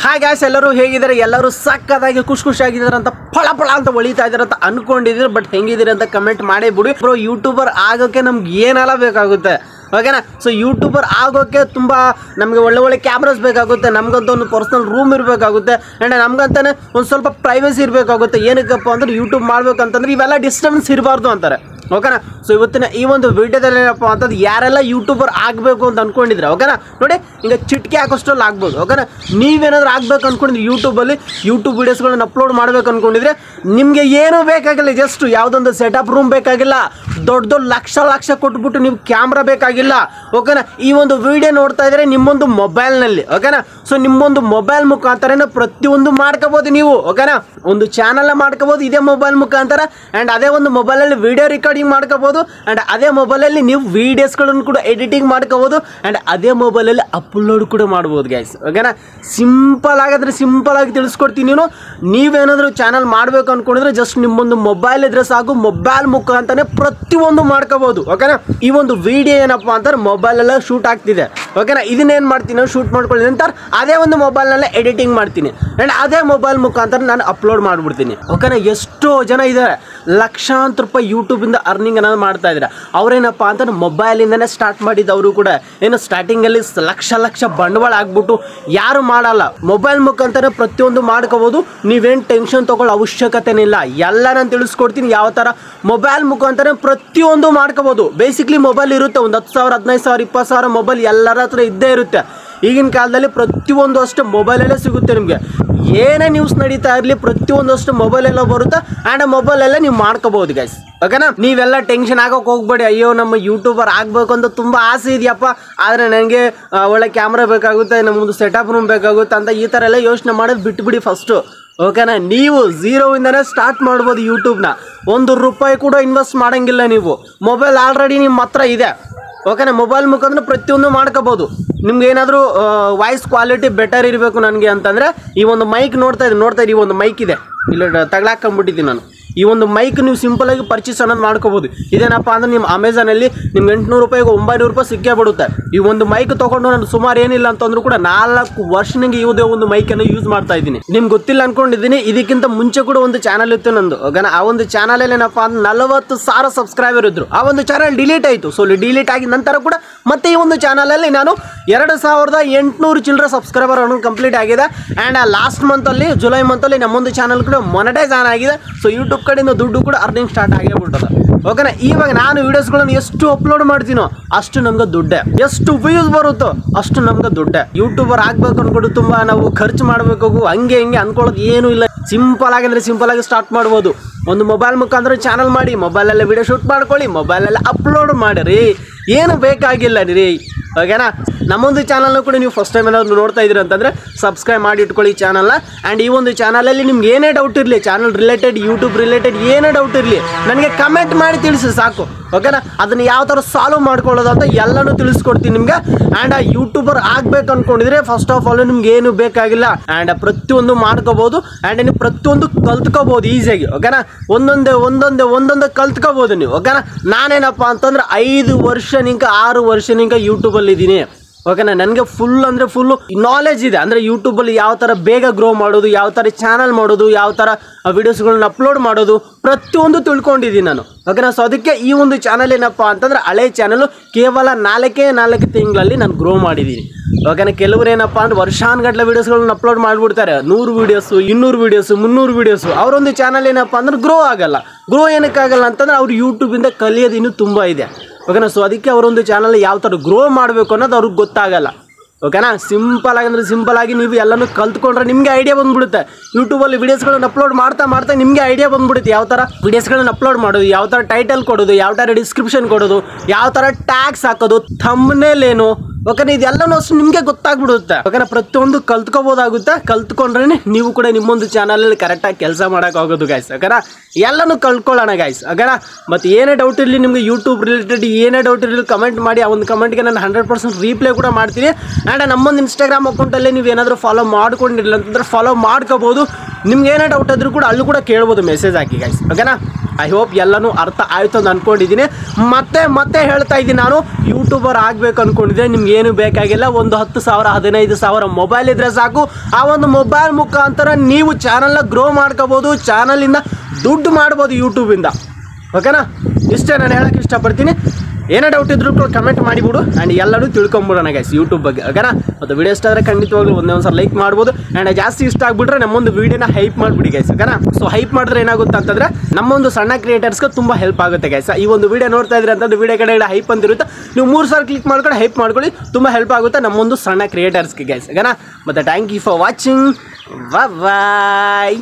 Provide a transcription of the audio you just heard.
Hi guys, ಎಲ್ಲರೂ ಹೇಗಿದ್ದಾರೆ? ಎಲ್ಲರೂ ಸಕ್ಕತ್ತಾಗಿ ಖುಷಿಯಾಗಿದ್ದಾರೆ ಅಂತ ಫಳ ಅಂತ ಹೊಳಿತಾ ಇದ್ದಾರೆ ಅಂತ ಅನ್ಕೊಂಡಿದ್ದೀರಿ. ಬಟ್ ಹೆಂಗಿದ್ದೀರಿ ಅಂತ ಕಮೆಂಟ್ ಮಾಡಿ ಬಿಡಿ. ಬ್ರೋ, ಯೂಟ್ಯೂಬರ್ ಆಗೋಕ್ಕೆ ನಮ್ಗೆ ಏನೆಲ್ಲ ಬೇಕಾಗುತ್ತೆ, ಓಕೆನಾ? ಸೊ ಯೂಟ್ಯೂಬರ್ ಆಗೋಕ್ಕೆ ತುಂಬ ನಮಗೆ ಒಳ್ಳೆ ಕ್ಯಾಮ್ರಾಸ್ ಬೇಕಾಗುತ್ತೆ, ನಮಗಂತ ಒಂದು ಪರ್ಸನಲ್ ರೂಮ್ ಇರಬೇಕಾಗುತ್ತೆ, ಆ್ಯಂಡ್ ನಮಗಂತಾನೆ ಒಂದು ಸ್ವಲ್ಪ ಪ್ರೈವಸಿ ಇರಬೇಕಾಗುತ್ತೆ. ಏನಕ್ಕಪ್ಪ ಅಂದ್ರೆ ಯೂಟ್ಯೂಬ್ ಮಾಡ್ಬೇಕಂತಂದ್ರೆ ಇವೆಲ್ಲ ಡಿಸ್ಟರ್ಬೆನ್ಸ್ ಇರಬಾರ್ದು ಅಂತಾರೆ, ಓಕೆನಾ? ಸೊ ಇವತ್ತಿನ ಈ ಒಂದು ವಿಡಿಯೋದಲ್ಲಿ ಏನಪ್ಪ ಅಂತಂದು ಯಾರೆಲ್ಲ ಯೂಟ್ಯೂಬರ್ ಆಗಬೇಕು ಅಂತ ಅಂದ್ಕೊಂಡಿದ್ರೆ, ಓಕೆನಾ? ನೋಡಿ, ಹಿಂಗೆ ಚಿಟಿಕೆ ಹಾಕೋಷ್ಟಲ್ಲಿ ಆಗ್ಬೋದು, ಓಕೆನಾ? ನೀವೇನಾದ್ರೂ ಆಗಬೇಕು ಅಂದ್ಕೊಂಡಿದ್ರೆ ಯೂಟ್ಯೂಬಲ್ಲಿ ಯೂಟ್ಯೂಬ್ ವೀಡಿಯೋಸ್ಗಳನ್ನ ಅಪ್ಲೋಡ್ ಮಾಡಬೇಕು ಅಂದ್ಕೊಂಡಿದ್ರೆ ನಿಮಗೆ ಏನೂ ಬೇಕಾಗಿಲ್ಲ. ಜಸ್ಟ್ ಯಾವುದೊಂದು ಸೆಟಪ್ ರೂಮ್ ಬೇಕಾಗಿಲ್ಲ, ದೊಡ್ಡ ಲಕ್ಷ ಕೊಟ್ಬಿಟ್ಟು ನೀವು ಕ್ಯಾಮ್ರಾ ಬೇಕಾಗಿಲ್ಲ, ಓಕೆನಾ? ಈ ಒಂದು ವಿಡಿಯೋ ನೋಡ್ತಾ ಇದ್ರೆ ನಿಮ್ಮೊಂದು ಮೊಬೈಲ್ನಲ್ಲಿ, ಓಕೆನಾ? ಸೊ ನಿಮ್ಮೊಂದು ಮೊಬೈಲ್ ಮುಖಾಂತರನೇ ಪ್ರತಿಯೊಂದು ಮಾಡ್ಕೋಬೋದು ನೀವು, ಓಕೆನಾ? ಒಂದು ಚಾನಲ್ ಮಾಡ್ಕೋಬೋದು ಇದೇ ಮೊಬೈಲ್ ಮುಖಾಂತರ, ಆ್ಯಂಡ್ ಅದೇ ಒಂದು ಮೊಬೈಲಲ್ಲಿ ವಿಡಿಯೋ ರೆಕಾರ್ಡಿಂಗ್ ಮಾಡ್ಕೋಬೋದು, ಆ್ಯಂಡ್ ಅದೇ ಮೊಬೈಲಲ್ಲಿ ನೀವು ವೀಡಿಯೋಸ್ಗಳನ್ನು ಕೂಡ ಎಡಿಟಿಂಗ್ ಮಾಡ್ಕೋಬೋದು, ಆ್ಯಂಡ್ ಅದೇ ಮೊಬೈಲಲ್ಲಿ ಅಪ್ಲೋಡ್ ಕೂಡ ಮಾಡ್ಬೋದು ಗೈಸ್, ಓಕೆನಾ? ಸಿಂಪಲ್ ಆಗಿ ತಿಳಿಸ್ಕೊಡ್ತೀನಿ. ನೀವೇನಾದರೂ ಚಾನಲ್ ಮಾಡಬೇಕು ಅಂದ್ಕೊಂಡಿದ್ರೆ ಜಸ್ಟ್ ನಿಮ್ಮೊಂದು ಮೊಬೈಲ್ ಇದ್ರೆ ಸಾಕು, ಮೊಬೈಲ್ ಮುಖಾಂತರನೇ ಪ್ರತಿಯೊಂದು ಮಾಡ್ಕೋಬೋದು, ಓಕೆನಾ? ಈ ಒಂದು ವಿಡಿಯೋ ಏನಪ್ಪ ಅಂತಾರೆ ಮೊಬೈಲೆಲ್ಲ ಶೂಟ್ ಆಗ್ತಿದೆ, ಓಕೆನಾ? ಇದನ್ನೇನು ಮಾಡ್ತೀನಿ, ಶೂಟ್ ಮಾಡ್ಕೊಳ್ಳಿ ಅಂತ ಅದೇ ಒಂದು ಮೊಬೈಲ್ನಲ್ಲೇ ಎಡಿಟಿಂಗ್ ಮಾಡ್ತೀನಿ, ಆ್ಯಂಡ್ ಅದೇ ಮೊಬೈಲ್ ಮುಖಾಂತರ ನಾನು ಅಪ್ಲೋಡ್ ಮಾಡಿಬಿಡ್ತೀನಿ, ಓಕೆನಾ? ಎಷ್ಟೋ ಜನ ಇದ್ದಾರೆ ಲಕ್ಷಾಂತರ ರೂಪಾಯಿ ಯೂಟ್ಯೂಬಿಂದ ಅರ್ನಿಂಗ್ ಅನ್ನೋದು ಮಾಡ್ತಾ ಇದ್ದಾರೆ. ಅವ್ರೇನಪ್ಪ ಅಂತಂದ್ರೆ ಮೊಬೈಲಿಂದನೇ ಸ್ಟಾರ್ಟ್ ಮಾಡಿದ್ದವರು ಕೂಡ ಏನು ಸ್ಟಾರ್ಟಿಂಗಲ್ಲಿ ಲಕ್ಷ ಬಂಡವಾಳ ಆಗ್ಬಿಟ್ಟು ಯಾರು ಮಾಡಲ್ಲ. ಮೊಬೈಲ್ ಮುಖಾಂತರ ಪ್ರತಿಯೊಂದು ಮಾಡ್ಕೋಬೋದು, ನೀವೇನು ಟೆನ್ಷನ್ ತೊಗೊಳ್ಳೋ ಅವಶ್ಯಕತೆನೇ ಇಲ್ಲ. ಎಲ್ಲ ನಾನು ತಿಳಿಸ್ಕೊಡ್ತೀನಿ ಯಾವ ಥರ ಮೊಬೈಲ್ ಮುಖಾಂತರ ಪ್ರತಿಯೊಂದು ಮಾಡ್ಕೋಬೋದು. ಬೇಸಿಕ್ಲಿ ಮೊಬೈಲ್ ಇರುತ್ತೆ, ಒಂದು 10,000 15,000 20,000 ಮೊಬೈಲ್ ಎಲ್ಲರ ಹತ್ರ ಇದ್ದೇ ಇರುತ್ತೆ. ಈಗಿನ ಕಾಲದಲ್ಲಿ ಪ್ರತಿಯೊಂದು ಅಷ್ಟು ಮೊಬೈಲಲ್ಲೇ ಸಿಗುತ್ತೆ. ನಿಮಗೆ ಏನೇ ನ್ಯೂಸ್ ನಡೀತಾ ಇರಲಿ ಪ್ರತಿಯೊಂದು ಅಷ್ಟು ಮೊಬೈಲೆಲ್ಲ ಬರುತ್ತೆ, ಆ್ಯಂಡ್ ಮೊಬೈಲಲ್ಲೇ ನೀವು ಮಾಡ್ಕೋಬೋದು ಗೈಸ್, ಓಕೆನಾ? ನೀವೆಲ್ಲ ಟೆನ್ಷನ್ ಆಗೋಕೆ ಹೋಗ್ಬೇಡಿ. ಅಯ್ಯೋ ನಮ್ಮ ಯೂಟ್ಯೂಬರ್ ಆಗಬೇಕು ಅಂತ ತುಂಬ ಆಸೆ ಇದೆಯಪ್ಪ, ಆದರೆ ನನಗೆ ಒಳ್ಳೆ ಕ್ಯಾಮ್ರಾ ಬೇಕಾಗುತ್ತೆ, ನಮ್ಮೊಂದು ಸೆಟಪ್ ರೂಮ್ ಬೇಕಾಗುತ್ತೆ ಅಂತ ಈ ಥರ ಎಲ್ಲ ಯೋಚನೆ ಮಾಡೋದು ಬಿಟ್ಬಿಡಿ ಫಸ್ಟು, ಓಕೆನಾ? ನೀವು ಝೀರೋಯಿಂದನೇ ಸ್ಟಾರ್ಟ್ ಮಾಡ್ಬೋದು ಯೂಟ್ಯೂಬ್ನ. ₹1 ಕೂಡ ಇನ್ವೆಸ್ಟ್ ಮಾಡೋಂಗಿಲ್ಲ. ನೀವು ಮೊಬೈಲ್ ಆಲ್ರೆಡಿ ನಿಮ್ಮ ಹತ್ರ ಇದೆ, ಓಕೆನಾ? ಮೊಬೈಲ್ ಮುಖಾಂತರ ಪ್ರತಿಯೊಂದು ಮಾಡ್ಕೋಬೋದು. ನಿಮ್ಗೆ ಏನಾದರೂ ವಾಯ್ಸ್ ಕ್ವಾಲಿಟಿ ಬೆಟರ್ ಇರಬೇಕು ನನಗೆ ಅಂತಂದರೆ ಈ ಒಂದು ಮೈಕ್ ನೋಡ್ತಾ ಇದ್ದೀವಿ, ಈ ಒಂದು ಮೈಕ್ ಇದೆ, ಇಲ್ಲ ತಗ್ಲಾಕೊಂಡ್ಬಿಟ್ಟಿದ್ದೀನಿ ನಾನು. ಈ ಒಂದು ಮೈಕ್ ನೀವು ಸಿಂಪಲಾಗಿ ಪರ್ಚೇಸ್ ಅನ್ನೋದು ಮಾಡ್ಕೋಬೋದು. ಇದೇನಪ್ಪ ಅಂದರೆ ನಿಮ್ಮ ಅಮೆಝಾನಲ್ಲಿ ನಿಮ್ಗೆ ₹800 ₹900 ಸಿಕ್ಕೇ ಬಿಡುತ್ತೆ. ಈ ಒಂದು ಮೈಕ್ ತೊಗೊಂಡು ನಾನು ಸುಮಾರು ಏನಿಲ್ಲ ಅಂತಂದ್ರೂ ಕೂಡ 4 ವರ್ಷನಿಗೆ ಇವುದೇ ಒಂದು ಮೈಕನ್ನು ಯೂಸ್ ಮಾಡ್ತಾ ಇದ್ದೀನಿ. ನಿಮ್ಗೆ ಗೊತ್ತಿಲ್ಲ ಅಂದ್ಕೊಂಡಿದ್ದೀನಿ, ಇದಕ್ಕಿಂತ ಮುಂಚೆ ಕೂಡ ಒಂದು ಚಾನಲ್ ಇತ್ತು ನಂದು, ಓಕೆನಾ? ಆ ಒಂದು ಚಾನಲಲ್ಲಿ ಏನಪ್ಪ ಅಂದ್ರೆ 40,000 ಸಬ್ಸ್ಕ್ರೈಬರ್ ಇದ್ದರು. ಆ ಒಂದು ಚಾನಲ್ ಡಿಲೀಟ್ ಆಯಿತು. ಸೊ ಡಿಲೀಟ್ ಆಗಿದ ನಂತರ ಕೂಡ ಮತ್ತೆ ಈ ಒಂದು ಚಾನಲಲ್ಲಿ ನಾನು 2,800 ಚಿಲ್ಲರೆ ಸಬ್ಸ್ಕ್ರೈಬರ್ ಅನ್ನೋದು ಕಂಪ್ಲೀಟ್ ಆಗಿದೆ. ಆ್ಯಂಡ್ ಲಾಸ್ಟ್ ಮಂತಲ್ಲಿ ಜುಲೈ ಮಂತಲ್ಲಿ ನಮ್ಮೊಂದು ಚಾನಲ್ ಕೂಡ ಮೊನೆಟೈಸ್ ಆನ್ ಆಗಿದೆ. ಸೊ ಯೂಟ್ಯೂಬ್ ಕಡೆಯಿಂದ ದುಡ್ಡು ಕೂಡ ಅರ್ನಿಂಗ್ ಸ್ಟಾರ್ಟ್ ಆಗೇ ಬಿಟ್ಟದ, ಓಕೆನಾ? ಇವಾಗ ನಾನು ವೀಡಿಯೋಸ್ಗಳನ್ನು ಎಷ್ಟು ಅಪ್ಲೋಡ್ ಮಾಡ್ತೀನೋ ಅಷ್ಟು ನಮ್ಗೆ ದುಡ್ಡೆ, ಎಷ್ಟು ವ್ಯೂಸ್ ಬರುತ್ತೋ ಅಷ್ಟು ನಮ್ಗೆ ದುಡ್ಡೆ. ಯೂಟ್ಯೂಬರ್ ಆಗಬೇಕು ಅಂದ್ಕೊಂಡು ತುಂಬ ನಾವು ಖರ್ಚು ಮಾಡಬೇಕು ಹಂಗೆ ಹಿಂಗೆ ಅಂದ್ಕೊಳ್ಳೋದು ಏನೂ ಇಲ್ಲ. ಸಿಂಪಲ್ ಆಗಿ ಸ್ಟಾರ್ಟ್ ಮಾಡ್ಬೋದು. ಒಂದು ಮೊಬೈಲ್ ಮುಖಾಂತರ ಚಾನಲ್ ಮಾಡಿ, ಮೊಬೈಲಲ್ಲೇ ವಿಡಿಯೋ ಶೂಟ್ ಮಾಡ್ಕೊಳ್ಳಿ, ಮೊಬೈಲಲ್ಲೇ ಅಪ್ಲೋಡ್ ಮಾಡಿರಿ, ಏನು ಬೇಕಾಗಿಲ್ಲ ರೀ, ಓಕೆನಾ? ನಮ್ಮೊಂದು ಚಾನಲ್ನ ಕೂಡ ನೀವು ಫಸ್ಟ್ ಟೈಮ್ ಏನಾದ್ರು ನೋಡ್ತಾ ಇದ್ದೀರಿ ಅಂತಂದರೆ ಸಬ್ಸ್ಕ್ರೈಬ್ ಮಾಡಿ ಇಟ್ಕೊಳ್ಳಿ ಚಾನಲ್ನ. ಆ್ಯಂಡ್ ಈ ಒಂದು ಚಾನಲಲ್ಲಿ ನಿಮ್ಗೆ ಏನೇ ಡೌಟ್ ಇರಲಿ, ಚಾನಲ್ ರಿಲೇಟೆಡ್ ಯೂಟ್ಯೂಬ್ ರಿಲೇಟೆಡ್ ಏನೇ ಡೌಟ್ ಇರಲಿ ನನಗೆ ಕಮೆಂಟ್ ಮಾಡಿ ತಿಳಿಸಿ ಸಾಕು, ಓಕೆನಾ? ಅದನ್ನು ಯಾವ ಥರ ಸಾಲ್ವ್ ಮಾಡ್ಕೊಳ್ಳೋದು ಅಂತ ಎಲ್ಲನೂ ತಿಳಿಸ್ಕೊಡ್ತೀನಿ ನಿಮಗೆ. ಆ್ಯಂಡ್ ಆ ಆಗಬೇಕು ಅಂದ್ಕೊಂಡಿದ್ರೆ ಫಸ್ಟ್ ಆಫ್ ಆಲ್ ನಿಮ್ಗೆ ಏನು ಬೇಕಾಗಿಲ್ಲ, ಆ್ಯಂಡ್ ಪ್ರತಿಯೊಂದು ಮಾಡ್ಕೋಬೋದು, ಆ್ಯಂಡ್ ನೀವು ಪ್ರತಿಯೊಂದು ಕಲ್ತ್ಕೋಬೋದು ಈಸಿಯಾಗಿ, ಓಕೆನಾ? ಒಂದೊಂದೇ ಕಲ್ತ್ಕೋಬೋದು ನೀವು, ಓಕೆನಾ? ನಾನೇನಪ್ಪ ಅಂತಂದ್ರೆ 5 ವರ್ಷ 6 ವರ್ಷ ಯೂಟ್ಯೂಬಲ್ಲಿ ಇದ್ದೀನಿ, ಓಕೆನಾ? ನನಗೆ ಫುಲ್ಲು ನಾಲೆಜ್ ಇದೆ. ಅಂದರೆ ಯೂಟ್ಯೂಬಲ್ಲಿ ಯಾವ ಥರ ಬೇಗ ಗ್ರೋ ಮಾಡೋದು, ಯಾವ ಥರ ಚಾನಲ್ ಮಾಡೋದು, ಯಾವ ಥರ ವೀಡಿಯೋಸ್ಗಳನ್ನ ಅಪ್ಲೋಡ್ ಮಾಡೋದು ಪ್ರತಿಯೊಂದು ತಿಳ್ಕೊಂಡಿದ್ದೀನಿ ನಾನು, ಓಕೆನಾ? ಸೊ ಅದಕ್ಕೆ ಈ ಒಂದು ಚಾನಲ್ ಏನಪ್ಪ ಅಂತಂದರೆ ಹಳೆ ಚಾನಲು ಕೇವಲ 4 ತಿಂಗಳಲ್ಲಿ ನಾನು ಗ್ರೋ ಮಾಡಿದ್ದೀನಿ, ಓಕೆನಾ? ಕೆಲವರು ಏನಪ್ಪ ಅಂದ್ರೆ ವರ್ಷಾನುಗಟ್ಟಲೆ ವೀಡಿಯೋಸ್ಗಳನ್ನ ಅಪ್ಲೋಡ್ ಮಾಡಿಬಿಡ್ತಾರೆ, 100 ವೀಡಿಯೋಸು 200 ವೀಡಿಯೋಸು 300 ವೀಡಿಯೋಸು. ಅವರೊಂದು ಚಾನಲ್ ಏನಪ್ಪ ಅಂದ್ರೆ ಗ್ರೋ ಆಗಲ್ಲ. ಗ್ರೋ ಏನಕ್ಕಾಗಲ್ಲ ಅಂತಂದರೆ ಅವ್ರು ಯೂಟ್ಯೂಬಿಂದ ಕಲಿಯೋದು ಇನ್ನೂ ತುಂಬ ಇದೆ, ಓಕೆನಾ? ಸೊ ಅದಕ್ಕೆ ಅವರೊಂದು ಚಾನಲ್ ಯಾವ ಥರ ಗ್ರೋ ಮಾಡಬೇಕು ಅನ್ನೋದು ಅವ್ರಿಗೆ ಗೊತ್ತಾಗಲ್ಲ, ಓಕೆನಾ? ಸಿಂಪಲ್ ಆಗಿ ನೀವು ಎಲ್ಲನೂ ಕಲ್ತ್ಕೊಂಡ್ರೆ ನಿಮಗೆ ಐಡಿಯಾ ಬಂದ್ಬಿಡುತ್ತೆ. ಯೂಟ್ಯೂಬಲ್ಲಿ ವೀಡಿಯೋಸ್ಗಳನ್ನ ಅಪ್ಲೋಡ್ ಮಾಡ್ತಾ ನಿಮಗೆ ಐಡಿಯಾ ಬಂದ್ಬಿಡುತ್ತೆ ಯಾವ ಥರ ವೀಡಿಯೋಸ್ಗಳನ್ನ ಅಪ್ಲೋಡ್ ಮಾಡೋದು, ಯಾವ ಥರ ಟೈಟಲ್ ಕೊಡೋದು, ಯಾವ ಥರ ಡಿಸ್ಕ್ರಿಪ್ಷನ್ ಕೊಡೋದು, ಯಾವ ಥರ ಟ್ಯಾಗ್ಸ್ ಹಾಕೋದು, ಥಂಬ್ನೇಲ್ ಏನು, ಓಕೆನಾ? ಇದೆಲ್ಲನೂ ಅಷ್ಟು ನಿಮಗೆ ಗೊತ್ತಾಗ್ಬಿಡುತ್ತೆ, ಓಕೆನಾ? ಪ್ರತಿಯೊಂದು ಕಲ್ತ್ಕೋಬೋದಾಗುತ್ತೆ. ಕಲ್ತ್ಕೊಂಡ್ರೆ ನೀವು ಕೂಡ ನಿಮ್ಮೊಂದು ಚಾನಲಲ್ಲಿ ಕರೆಕ್ಟಾಗಿ ಕೆಲಸ ಮಾಡೋಕ್ಕಾಗೋದು ಗೈಸ್, ಓಕೆನಾ? ಎಲ್ಲನೂ ಕಲ್ತ್ಕೊಳ್ಳೋಣ ಗೈಸ್, ಓಕೆನಾ? ಮತ್ತು ಏನೇ ಡೌಟ್ ಇರಲಿ ನಿಮಗೆ ಯೂಟ್ಯೂಬ್ ರಿಲೇಟೆಡ್ ಏನೇ ಡೌಟ್ ಇರಲಿ ಕಮೆಂಟ್ ಮಾಡಿ. ಆ ಒಂದು ಕಮೆಂಟ್ಗೆ ನಾನು 100% ರೀಪ್ಲೈ ಕೂಡ ಮಾಡ್ತೀನಿ. ಆ್ಯಂಡ್ ನಮ್ಮೊಂದು ಇನ್ಸ್ಟಾಗ್ರಾಮ್ ಅಕೌಂಟಲ್ಲಿ ನೀವು ಏನಾದರೂ ಫಾಲೋ ಮಾಡ್ಕೊಂಡಿರಲಿಲ್ಲ ಅಂತಂದರೆ ಫಾಲೋ ಮಾಡ್ಕೋಬೋದು. ನಿಮ್ಗೆ ಏನೇ ಡೌಟ್ ಇದ್ರೂ ಕೂಡ ಅಲ್ಲೂ ಕೂಡ ಕೇಳ್ಬೋದು, ಮೆಸೇಜ್ ಹಾಕಿ ಗೈಸ್, ಓಕೆನಾ? ಐ ಹೋಪ್ ಎಲ್ಲನೂ ಅರ್ಥ ಆಯಿತು ಅಂತ ಅಂದ್ಕೊಂಡಿದ್ದೀನಿ. ಮತ್ತೆ ಹೇಳ್ತಾ ಇದ್ದೀನಿ, ನಾನು ಯೂಟ್ಯೂಬರ್ ಆಗಬೇಕು ಅಂದ್ಕೊಂಡಿದ್ದೆ. ನಿಮ್ಗೆ ಏನು ಬೇಕಾಗಿಲ್ಲ, ಒಂದು 10,000 15,000 ಮೊಬೈಲ್ ಇದ್ದರೆ ಸಾಕು. ಆ ಒಂದು ಮೊಬೈಲ್ ಮುಖಾಂತರ ನೀವು ಚಾನಲ್ನ ಗ್ರೋ ಮಾಡ್ಕೋಬೋದು, ಚಾನಲಿಂದ ದುಡ್ಡು ಮಾಡ್ಬೋದು ಯೂಟ್ಯೂಬಿಂದ. ಓಕೆನಾ? ಇಷ್ಟೇ ನಾನು ಹೇಳೋಕ್ಕೆ ಇಷ್ಟಪಡ್ತೀನಿ. ಏನೇ ಡೌಟ್ ಇದ್ರೂ ಕೂಡ ಕಮೆಂಟ್ ಮಾಡಿಬಿಡು ಆ್ಯಂಡ್ ಎಲ್ಲರೂ ತಿಳ್ಕೊಂಬಿಡೋಣ ಗೈಸ್ ಯೂಟ್ಯೂಬ್ ಬಗ್ಗೆ. ಓಕೆನಾ? ಮತ್ತು ವಿಡಿಯೋ ಇಷ್ಟ ಆದರೆ ಖಂಡಿತವಾಗ್ಲೂ ಒಂದೇ ಒಂದು ಸಲ ಲೈಕ್ ಮಾಡ್ಬೋದು ಆ್ಯಂಡ್ ಜಾಸ್ತಿ ಇಷ್ಟ ಆಗಿಬಿಟ್ರೆ ನಮ್ಮೊಂದು ವೀಡಿಯೋನ ಹೈಪ್ ಮಾಡಿಬಿಡಿ ಗೈಸ್. ಓಕೆನಾ? ಸೊ ಹೈಪ್ ಮಾಡಿದ್ರೆ ಏನಾಗುತ್ತೆ ಅಂತಂದರೆ ನಮ್ಮೊಂದು ಸಣ್ಣ ಕ್ರಿಯೇಟರ್ಸ್ಗೆ ತುಂಬ ಹೆಲ್ಪ್ ಆಗುತ್ತೆ ಗೈಸ್. ಈ ಒಂದು ವೀಡಿಯೋ ನೋಡ್ತಾ ಇದ್ರೆ ಅಂತಂದ್ರೆ ವೀಡಿಯೋ ಕಡೆ ಹೈಪ್ ಅಂತಿರುತ್ತೆ, ನೀವು 3 ಸಾರಿ ಕ್ಲಿಕ್ ಮಾಡ್ಕೊಂಡು ಹೈಪ್ ಮಾಡ್ಕೊಳ್ಳಿ, ತುಂಬ ಹೆಲ್ಪ್ ಆಗುತ್ತೆ ನಮ್ಮೊಂದು ಸಣ್ಣ ಕ್ರಿಯೇಟರ್ಸ್ಗೆ ಗೈಸ್. ಓಕೆನಾ? ಮತ್ತು thank you for watching. Bye.